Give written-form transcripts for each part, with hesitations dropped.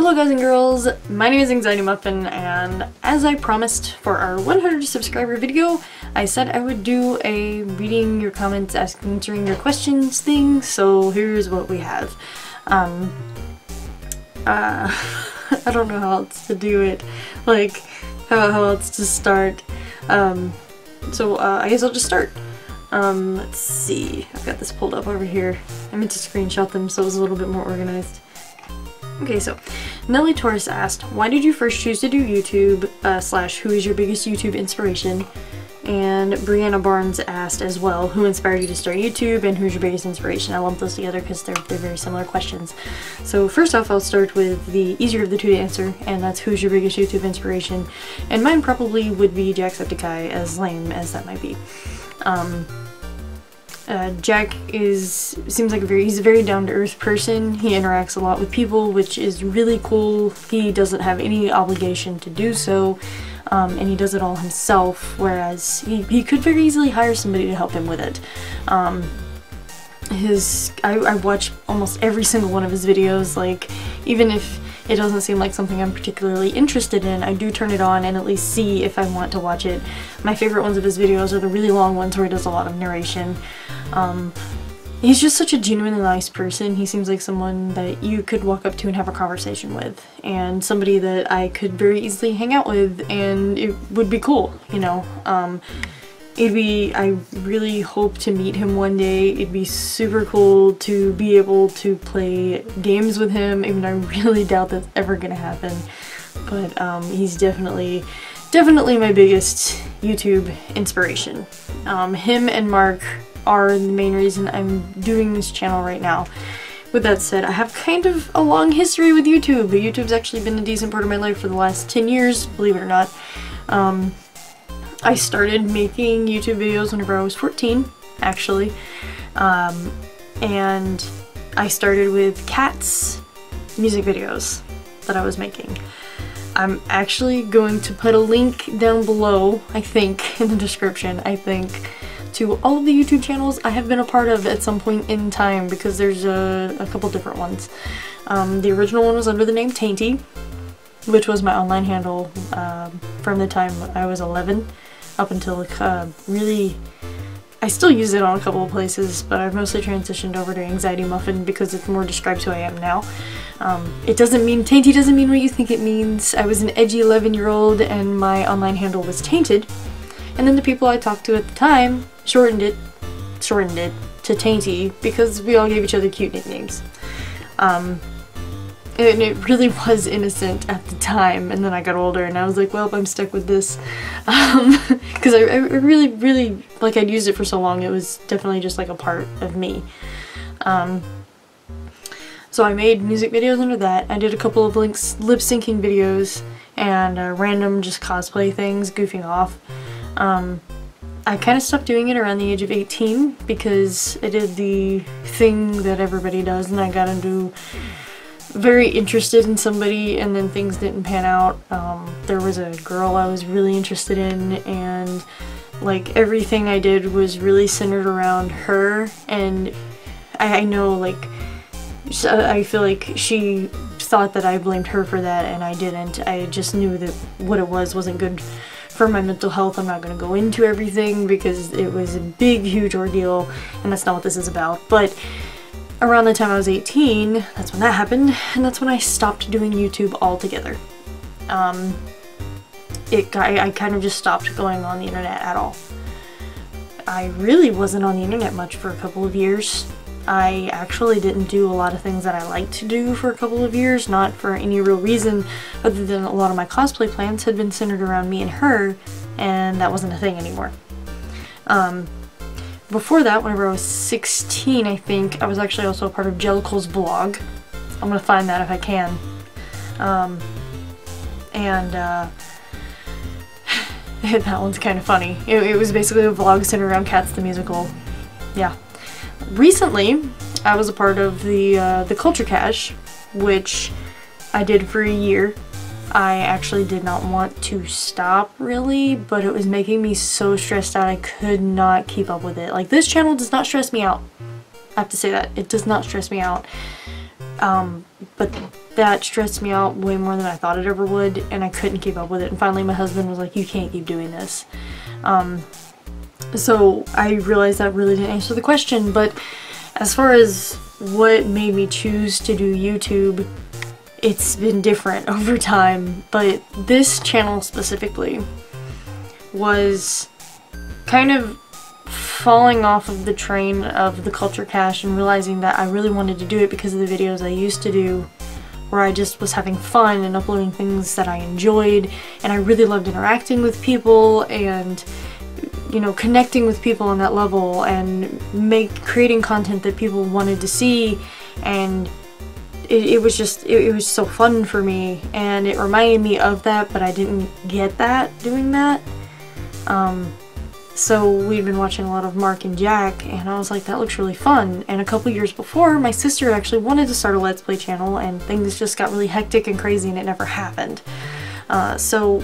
Hello guys and girls, my name is Anxiety Muffin, and as I promised for our 100 subscriber video, I said I would do a reading your comments, answering your questions thing, so here's what we have. I don't know how else to do it, like, how else to start, so I guess I'll just start. Let's see, I've got this pulled up over here. I meant to screenshot them so it was a little bit more organized. Okay, so Nelly Torres asked, why did you first choose to do YouTube, / who is your biggest YouTube inspiration? And Brianna Barnes asked as well, who inspired you to start YouTube and who's your biggest inspiration? I lumped those together because they're very similar questions. So first off, I'll start with the easier of the two to answer, and that's who's your biggest YouTube inspiration. And mine probably would be Jacksepticeye, as lame as that might be. Jack seems like he's a very down-to-earth person. He interacts a lot with people, which is really cool. He doesn't have any obligation to do so, and he does it all himself, whereas he could very easily hire somebody to help him with it. I watch almost every single one of his videos, like, even if it doesn't seem like something I'm particularly interested in, I do turn it on and at least see if I want to watch it. My favorite ones of his videos are the really long ones where he does a lot of narration. He's just such a genuinely nice person. He seems like someone that you could walk up to and have a conversation with, and somebody that I could very easily hang out with, and it would be cool, you know. I really hope to meet him one day. It'd be super cool to be able to play games with him, even though I really doubt that's ever gonna happen. But he's definitely my biggest YouTube inspiration. Him and Mark are the main reason I'm doing this channel right now. With that said, I have kind of a long history with YouTube, but YouTube's actually been a decent part of my life for the last 10 years, believe it or not. I started making YouTube videos whenever I was 14, actually, and I started with cats music videos that I was making. I'm actually going to put a link down below, I think, in the description, to all of the YouTube channels I have been a part of at some point in time, because there's a couple different ones. The original one was under the name Tainty, which was my online handle from the time I was 11 up until really, I still use it on a couple of places, but I've mostly transitioned over to Anxiety Muffin because it more describes who I am now. Tainty doesn't mean what you think it means. I was an edgy 11-year-old and my online handle was Tainted, and then the people I talked to at the time shortened it to Tainty because we all gave each other cute nicknames. And it really was innocent at the time, and then I got older and I was like, well, I'm stuck with this. Because I really, like, I'd used it for so long, it was definitely just like a part of me. So I made music videos under that. I did a couple of lip-syncing videos and random just cosplay things, goofing off. I kind of stopped doing it around the age of 18 because I did the thing that everybody does, and I got into very interested in somebody and then things didn't pan out. There was a girl I was really interested in, and like everything I did was really centered around her, and I know, like, I feel like she thought that I blamed her for that, and I didn't. I just knew that what it wasn't good for my mental health. I'm not going to go into everything because it was a big, huge ordeal, and that's not what this is about. But around the time I was 18, that's when that happened, and that's when I stopped doing YouTube altogether. I kind of just stopped going on the internet at all. I really wasn't on the internet much for a couple of years. I actually didn't do a lot of things that I liked to do for a couple of years, not for any real reason other than a lot of my cosplay plans had been centered around me and her, and that wasn't a thing anymore. Before that, whenever I was 16, I think, I was actually also a part of Jellicle's blog. I'm gonna find that if I can. That one's kind of funny. It was basically a vlog centered around Cats the Musical. Yeah. Recently, I was a part of the Culture Cache, which I did for a year. I actually did not want to stop, really, but it was making me so stressed out I could not keep up with it. Like, this channel does not stress me out. I have to say that. It does not stress me out. But that stressed me out way more than I thought it ever would, and I couldn't keep up with it. And finally my husband was like, you can't keep doing this. So I realized that really didn't answer the question, but as far as what made me choose to do YouTube, it's been different over time, but this channel specifically was kind of falling off of the train of the Culture Cache and realizing that I really wanted to do it because of the videos I used to do where I just was having fun and uploading things that I enjoyed, and I really loved interacting with people and, you know, connecting with people on that level and creating content that people wanted to see, and it was just, it was so fun for me, and it reminded me of that, but I didn't get that doing that. So we'd been watching a lot of Mark and Jack, and I was like, that looks really fun. And a couple years before, my sister actually wanted to start a Let's Play channel, and things just got really hectic and crazy and it never happened. So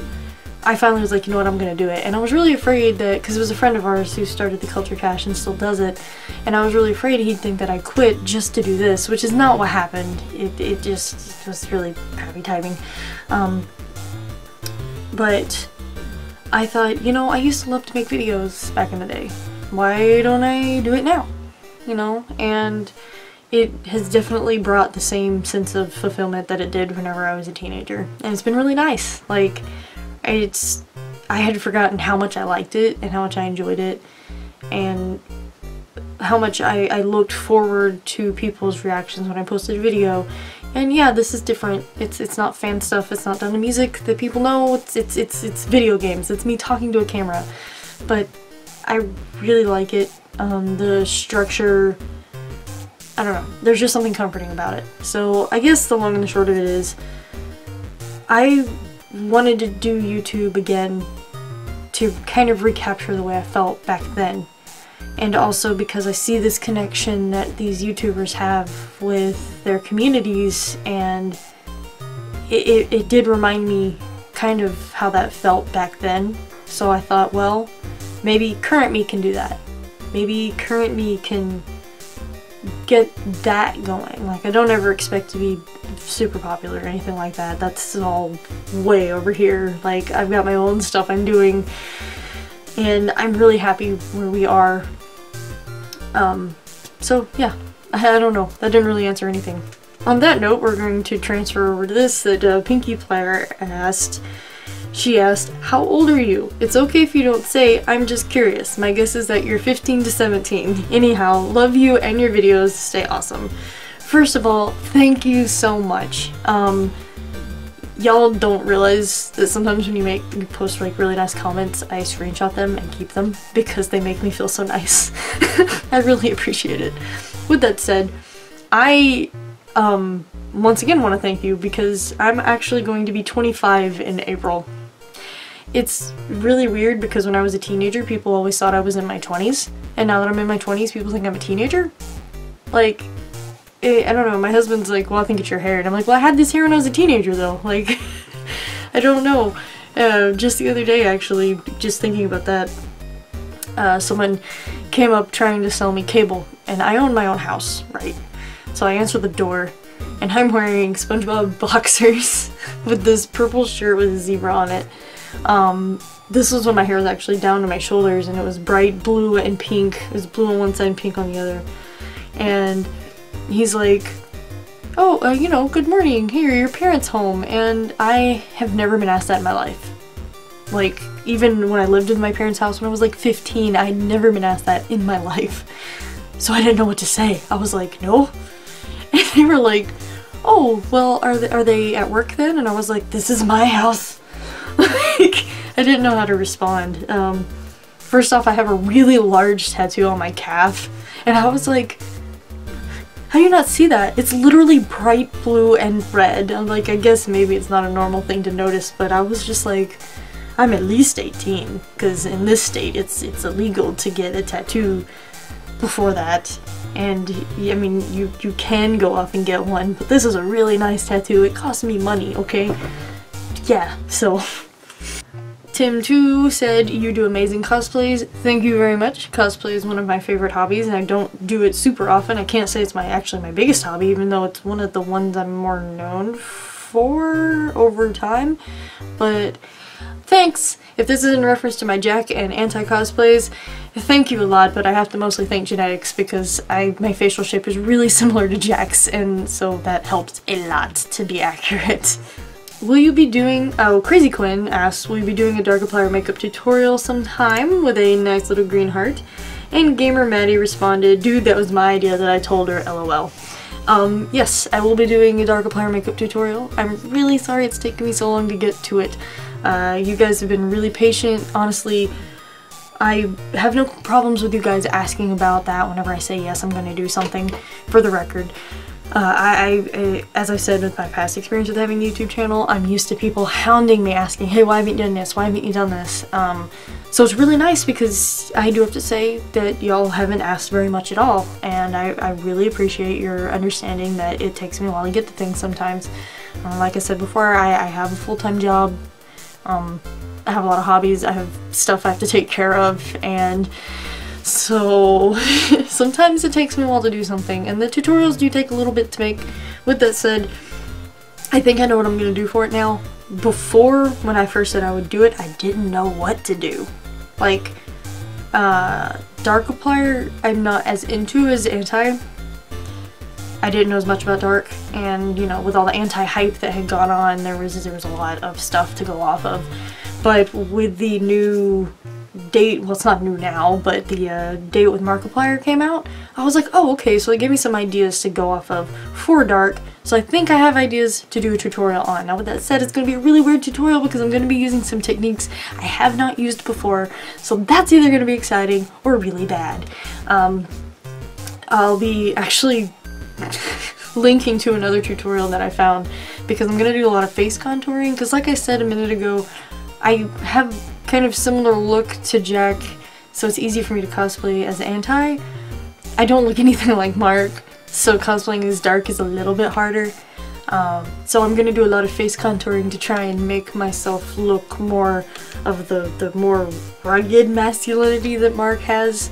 I finally was like, you know what, I'm gonna do it. And I was really afraid that, because it was a friend of ours who started the Culture Cache and still does it, and I was really afraid he'd think that I quit just to do this, which is not what happened. It just was really crappy timing. But I thought, you know, I used to love to make videos back in the day. Why don't I do it now? You know? And it has definitely brought the same sense of fulfillment that it did whenever I was a teenager. And it's been really nice. Like, I had forgotten how much I liked it and how much I enjoyed it and how much I looked forward to people's reactions when I posted a video. And yeah, this is different. It's not fan stuff. It's not done to music that people know. It's video games. It's me talking to a camera. But I really like it. The structure, I don't know. There's just something comforting about it. So I guess the long and the short of it is, I wanted to do YouTube again to kind of recapture the way I felt back then. And also because I see this connection that these YouTubers have with their communities, and it did remind me kind of how that felt back then. So I thought, well, maybe current me can do that. Maybe current me can get that going. Like, I don't ever expect to be super popular or anything like that. That's all way over here. Like, I've got my own stuff I'm doing, and I'm really happy where we are. So yeah, I don't know, that didn't really answer anything. On that note, we're going to transfer over to this that Pinky Player asked. She asked, how old are you? It's okay if you don't say, I'm just curious. My guess is that you're 15 to 17. Anyhow, love you and your videos, stay awesome. First of all, thank you so much. Y'all don't realize that sometimes when you post like really nice comments, I screenshot them and keep them because they make me feel so nice. I really appreciate it. With that said, I once again want to thank you because I'm actually going to be 25 in April. It's really weird because when I was a teenager, people always thought I was in my 20s, and now that I'm in my 20s, people think I'm a teenager. Like, I don't know, my husband's like, well, I think it's your hair, and I'm like, well, I had this hair when I was a teenager though, like, I don't know. Just the other day, actually, just thinking about that, someone came up trying to sell me cable, and I own my own house, right? So I answer the door, and I'm wearing SpongeBob boxers with this purple shirt with a zebra on it. This was when my hair was actually down to my shoulders, and it was bright blue and pink. It was blue on one side and pink on the other. And he's like, oh, you know, good morning, here, your parents' home. And I have never been asked that in my life. Like, even when I lived in my parents' house when I was like 15, I had never been asked that in my life. So I didn't know what to say. I was like, no. And they were like, oh, well, are they at work then? And I was like, this is my house. Like, I didn't know how to respond. First off, I have a really large tattoo on my calf, and I was like, how do you not see that? It's literally bright blue and red. I'm like, I guess maybe it's not a normal thing to notice, but I was just like, I'm at least 18, because in this state it's illegal to get a tattoo before that. And I mean, you can go off and get one, but this is a really nice tattoo. It cost me money, okay? Yeah, so Tim2 said, "You do amazing cosplays." Thank you very much. Cosplay is one of my favorite hobbies, and I don't do it super often. I can't say it's actually my biggest hobby, even though it's one of the ones I'm more known for over time. But thanks! If this is in reference to my Jack and anti-cosplays, thank you a lot, but I have to mostly thank genetics because my facial shape is really similar to Jack's, and so that helped a lot to be accurate. Will you be doing— oh, Crazy Quinn asked, will you be doing a Darkiplier makeup tutorial sometime, with a nice little green heart? And Gamer Maddie responded, dude, that was my idea that I told her, lol. Yes, I will be doing a Darkiplier makeup tutorial. I'm really sorry it's taken me so long to get to it. You guys have been really patient. Honestly, I have no problems with you guys asking about that whenever I say yes, I'm gonna do something, for the record. As I said with my past experience with having a YouTube channel, I'm used to people hounding me asking, hey, why haven't you done this? Why haven't you done this? So it's really nice because I do have to say that y'all haven't asked very much at all, and I really appreciate your understanding that it takes me a while to get to things sometimes. Like I said before, I have a full-time job, I have a lot of hobbies, I have stuff I have to take care of, and so sometimes it takes me a while to do something, and the tutorials do take a little bit to make. With that said, I think I know what I'm going to do for it now. Before, when I first said I would do it, I didn't know what to do. Like, Darkiplier I'm not as into as Anti. I didn't know as much about Dark, and you know, with all the anti-hype that had gone on, there was a lot of stuff to go off of. But with the new date, well, it's not new now, but the date with Markiplier came out, I was like, oh, okay, so it gave me some ideas to go off of for Dark, so I think I have ideas to do a tutorial on. Now with that said, it's going to be a really weird tutorial because I'm going to be using some techniques I have not used before, so that's either going to be exciting or really bad. I'll be actually linking to another tutorial that I found because I'm going to do a lot of face contouring, because like I said a minute ago, I have kind of similar look to Jack, so it's easy for me to cosplay as Anti. I don't look anything like Mark, so cosplaying as Dark is a little bit harder. So I'm gonna do a lot of face contouring to try and make myself look more of the more rugged masculinity that Mark has.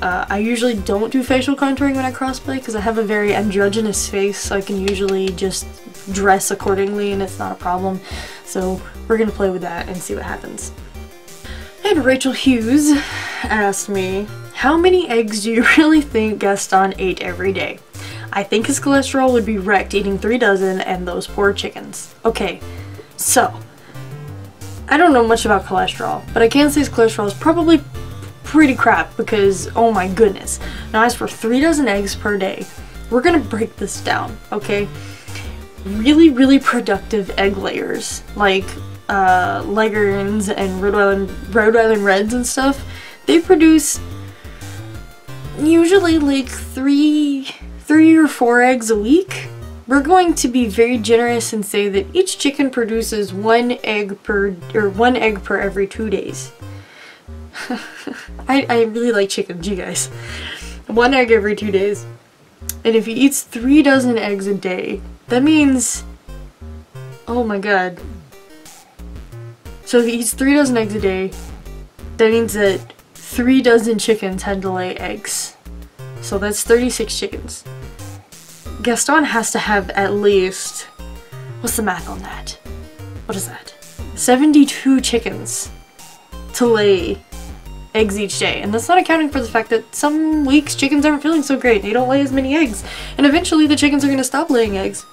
I usually don't do facial contouring when I cosplay because I have a very androgynous face, so I can usually just dress accordingly and it's not a problem. So we're gonna play with that and see what happens. And Rachel Hughes asked me, how many eggs do you really think Gaston ate every day? I think his cholesterol would be wrecked eating 3 dozen and those poor chickens. Okay, so I don't know much about cholesterol, but I can say his cholesterol is probably pretty crap because, oh my goodness. Now as for 3 dozen eggs per day, we're gonna break this down, okay? Really productive egg layers, like Leghorns and Rhode Island Reds and stuff, they produce usually like 3 or 4 eggs a week. We're going to be very generous and say that each chicken produces 1 egg per every 2 days. I really like chickens, you guys. 1 egg every 2 days. And if he eats 3 dozen eggs a day, that means, oh my god. So if he eats 3 dozen eggs a day, that means that 3 dozen chickens had to lay eggs. So that's 36 chickens. Gaston has to have at least, what's the math on that? What is that? 72 chickens to lay eggs each day. And that's not accounting for the fact that some weeks chickens aren't feeling so great. They don't lay as many eggs. And eventually the chickens are going to stop laying eggs.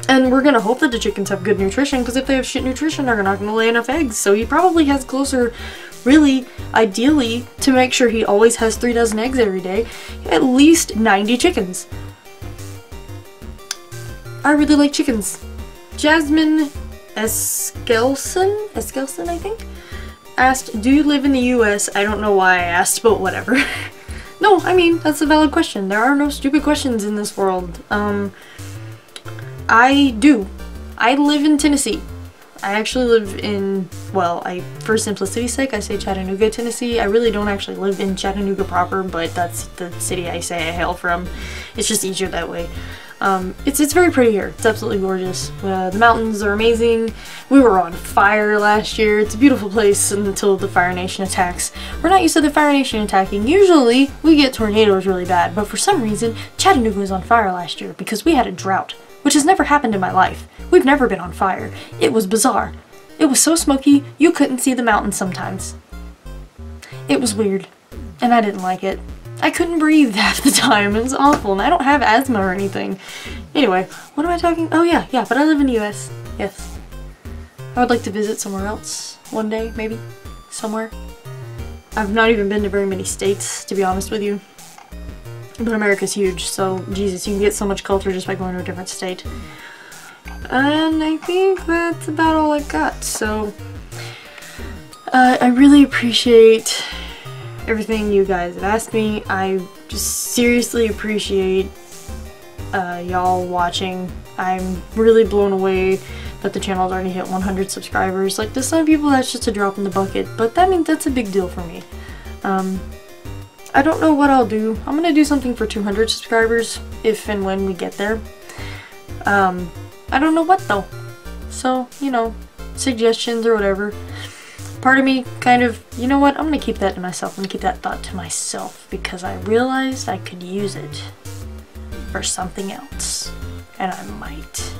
And we're gonna hope that the chickens have good nutrition, because if they have shit nutrition, they're not gonna lay enough eggs. So he probably has closer, really, ideally, to make sure he always has 3 dozen eggs every day, at least 90 chickens. I really like chickens. Jasmine Eskelson, I think, asked, do you live in the US? I don't know why I asked, but whatever. No, I mean, that's a valid question. There are no stupid questions in this world. I do. I live in Tennessee. I actually live in, well, for simplicity's sake, I say Chattanooga, Tennessee. I really don't actually live in Chattanooga proper, but that's the city I say I hail from. It's just easier that way. It's very pretty here. It's absolutely gorgeous. The mountains are amazing. We were on fire last year. It's a beautiful place until the Fire Nation attacks. We're not used to the Fire Nation attacking. Usually we get tornadoes really bad, but for some reason Chattanooga was on fire last year because we had a drought, which has never happened in my life. We've never been on fire. It was bizarre. It was so smoky you couldn't see the mountains sometimes. It was weird, and I didn't like it. I couldn't breathe half the time. It was awful, and I don't have asthma or anything. Anyway, what am I talking? Oh yeah, but I live in the US. Yes. I would like to visit somewhere else one day, maybe. Somewhere. I've not even been to very many states, to be honest with you. But America's huge, so Jesus, you can get so much culture just by going to a different state. And I think that's about all I got, so I really appreciate everything you guys have asked me. I just seriously appreciate y'all watching. I'm really blown away that the channel's already hit 100 subscribers. Like, to some people that's just a drop in the bucket, but that means that's a big deal for me. I don't know what I'll do. I'm gonna do something for 200 subscribers if and when we get there. I don't know what though. So, you know, suggestions or whatever. Part of me kind of, you know what, I'm gonna keep that to myself. I'm gonna keep that thought to myself because I realized I could use it for something else. And I might.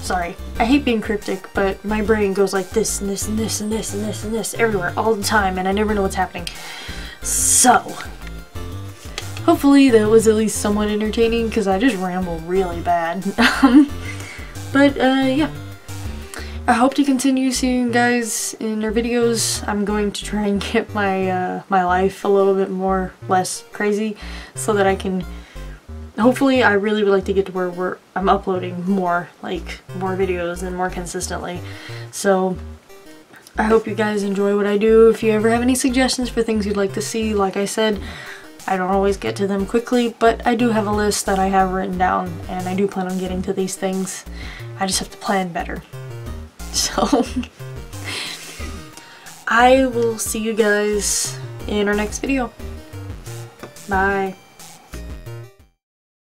Sorry, I hate being cryptic, but my brain goes like this and this and this and this and this and this everywhere all the time, and I never know what's happening. So, hopefully that was at least somewhat entertaining because I just ramble really bad. But yeah. I hope to continue seeing you guys in our videos. I'm going to try and get my my life a little bit less crazy so that I can, hopefully I really would like to get to where I'm uploading more videos and more consistently. So I hope you guys enjoy what I do. If you ever have any suggestions for things you'd like to see, like I said, I don't always get to them quickly, but I do have a list that I have written down and I do plan on getting to these things. I just have to plan better. So, I will see you guys in our next video. Bye.